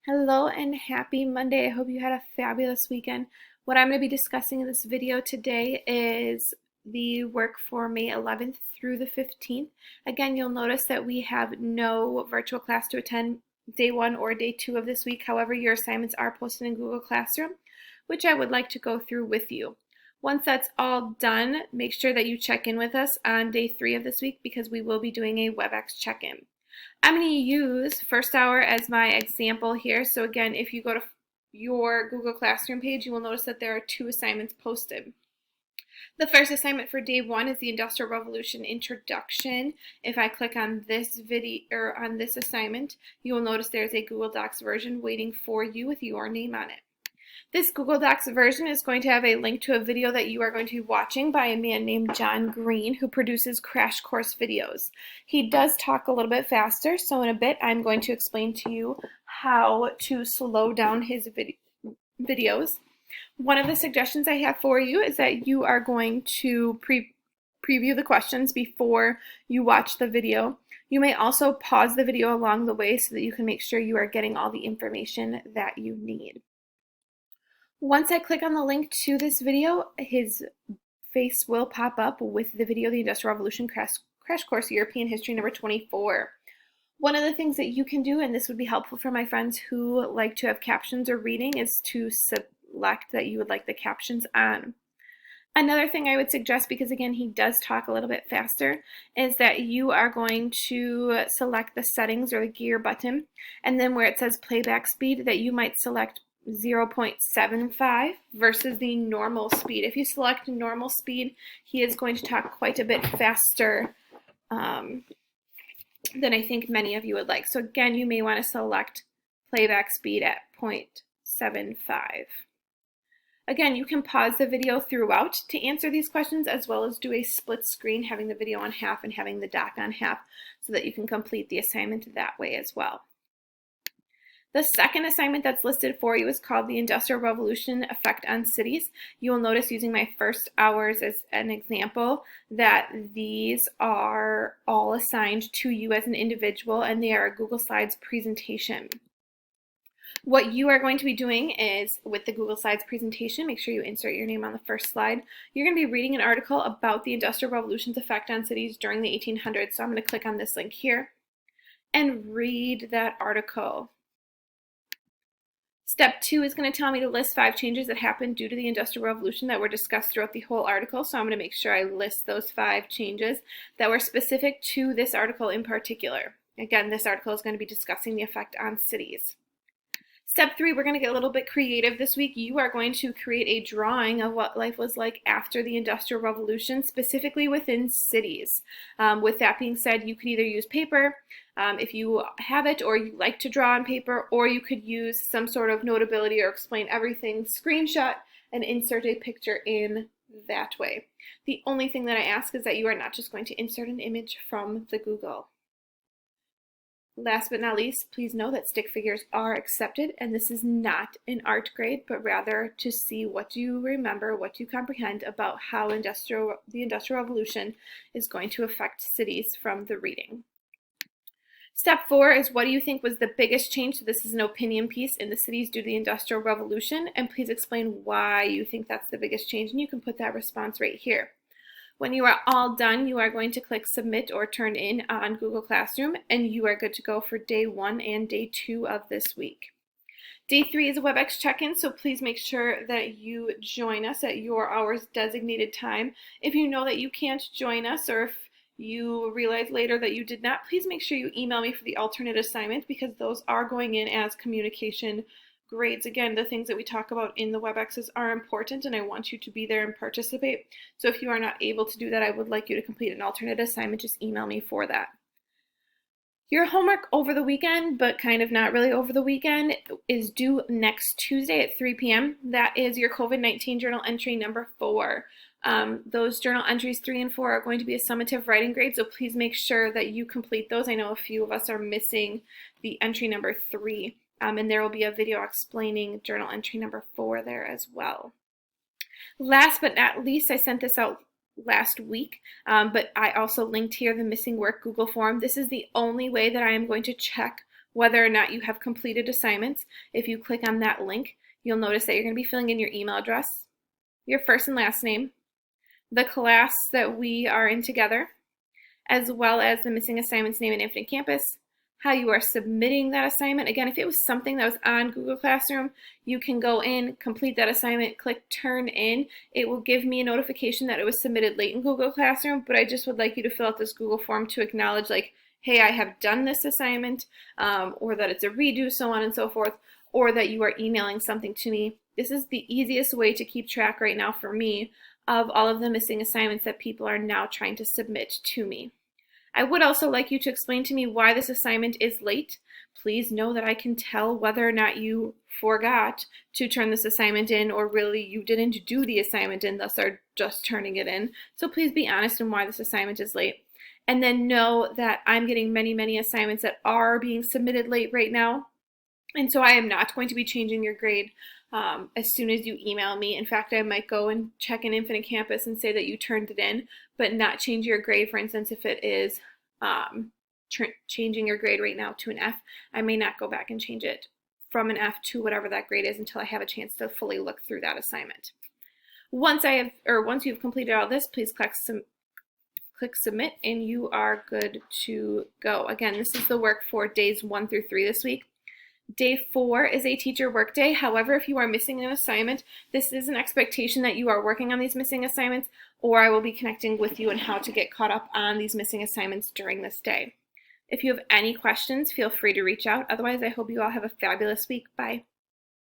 Hello and happy Monday. I hope you had a fabulous weekend. What I'm going to be discussing in this video today is the work for May 11th through the 15th. Again, you'll notice that we have no virtual class to attend day 1 or day 2 of this week. However, your assignments are posted in Google Classroom, which I would like to go through with you. Once that's all done, make sure that you check in with us on day 3 of this week because we will be doing a WebEx check-in. I'm going to use first hour as my example here. So again, if you go to your Google Classroom page, you will notice that there are 2 assignments posted. The first assignment for day 1 is the Industrial Revolution Introduction. If I click on this video or on this assignment, you will notice there's a Google Docs version waiting for you with your name on it. This Google Docs version is going to have a link to a video that you are going to be watching by a man named John Green, who produces crash course videos. He does talk a little bit faster, so in a bit I'm going to explain to you how to slow down his videos. One of the suggestions I have for you is that you are going to preview the questions before you watch the video. You may also pause the video along the way so that you can make sure you are getting all the information that you need. Once I click on the link to this video, his face will pop up with the video, The Industrial Revolution Crash Course European History number 24. One of the things that you can do, and this would be helpful for my friends who like to have captions or reading, is to select that you would like the captions on. Another thing I would suggest, because again he does talk a little bit faster, is that you are going to select the settings or the gear button, and then where it says playback speed, that you might select 0.75 versus the normal speed. If you select normal speed, he is going to talk quite a bit faster than I think many of you would like. So again, you may want to select playback speed at 0.75. Again, you can pause the video throughout to answer these questions, as well as do a split screen, having the video on half and having the doc on half, so that you can complete the assignment that way as well. The second assignment that's listed for you is called the Industrial Revolution Effect on Cities. You will notice, using my first hours as an example, that these are all assigned to you as an individual, and they are a Google Slides presentation. What you are going to be doing is, with the Google Slides presentation, make sure you insert your name on the first slide. You're going to be reading an article about the Industrial Revolution's effect on cities during the 1800s. So I'm going to click on this link here and read that article. Step 2 is going to tell me to list 5 changes that happened due to the Industrial Revolution that were discussed throughout the whole article. So I'm going to make sure I list those 5 changes that were specific to this article in particular. Again, this article is going to be discussing the effect on cities. Step 3, we're going to get a little bit creative this week. You are going to create a drawing of what life was like after the Industrial Revolution, specifically within cities. With that being said, you could either use paper, if you have it, or you like to draw on paper, or you could use some sort of notability or explain everything, screenshot, and insert a picture in that way. The only thing that I ask is that you are not just going to insert an image from the Google. Last but not least, please know that stick figures are accepted, and this is not an art grade, but rather to see what you remember, what you comprehend about how the Industrial Revolution is going to affect cities from the reading. Step 4 is, what do you think was the biggest change? So this is an opinion piece in the cities due to the Industrial Revolution, and please explain why you think that's the biggest change, and you can put that response right here. When you are all done, you are going to click Submit or Turn In on Google Classroom, and you are good to go for day 1 and day 2 of this week. Day 3 is a WebEx check-in, so please make sure that you join us at your hour's designated time. If you know that you can't join us, or if you realize later that you did not, please make sure you email me for the alternate assignment, because those are going in as communication grades. Again, the things that we talk about in the WebExes are important, and I want you to be there and participate. So if you are not able to do that, I would like you to complete an alternate assignment. Just email me for that. Your homework over the weekend, but kind of not really over the weekend, is due next Tuesday at 3 p.m. That is your COVID-19 journal entry number 4. Those journal entries 3 and 4 are going to be a summative writing grade, so please make sure that you complete those. I know a few of us are missing the entry number 3, and there will be a video explaining journal entry number 4 there as well. Last but not least, I sent this out last week, but I also linked here the missing work Google form. This is the only way that I am going to check whether or not you have completed assignments. If you click on that link, you'll notice that you're going to be filling in your email address, your first and last name, the class that we are in together, as well as the missing assignments name in Infinite Campus, how you are submitting that assignment. Again, if it was something that was on Google Classroom, you can go in, complete that assignment, click Turn In. It will give me a notification that it was submitted late in Google Classroom, but I just would like you to fill out this Google form to acknowledge, like, hey, I have done this assignment, or that it's a redo, so on and so forth, or that you are emailing something to me. This is the easiest way to keep track right now for me of all of the missing assignments that people are now trying to submit to me. I would also like you to explain to me why this assignment is late. Please know that I can tell whether or not you forgot to turn this assignment in, or really you didn't do the assignment and thus are just turning it in. So please be honest in why this assignment is late. And then know that I'm getting many, many assignments that are being submitted late right now. And so I am not going to be changing your grade as soon as you email me. In fact, I might go and check in Infinite Campus and say that you turned it in, but not change your grade. For instance, if it is changing your grade right now to an F, I may not go back and change it from an F to whatever that grade is until I have a chance to fully look through that assignment. Once you've completed all this, please click Submit, and you are good to go. Again, this is the work for days 1 through 3 this week. Day 4 is a teacher work day. However, if you are missing an assignment, this is an expectation that you are working on these missing assignments, or I will be connecting with you on how to get caught up on these missing assignments during this day. If you have any questions, feel free to reach out. Otherwise, I hope you all have a fabulous week. Bye.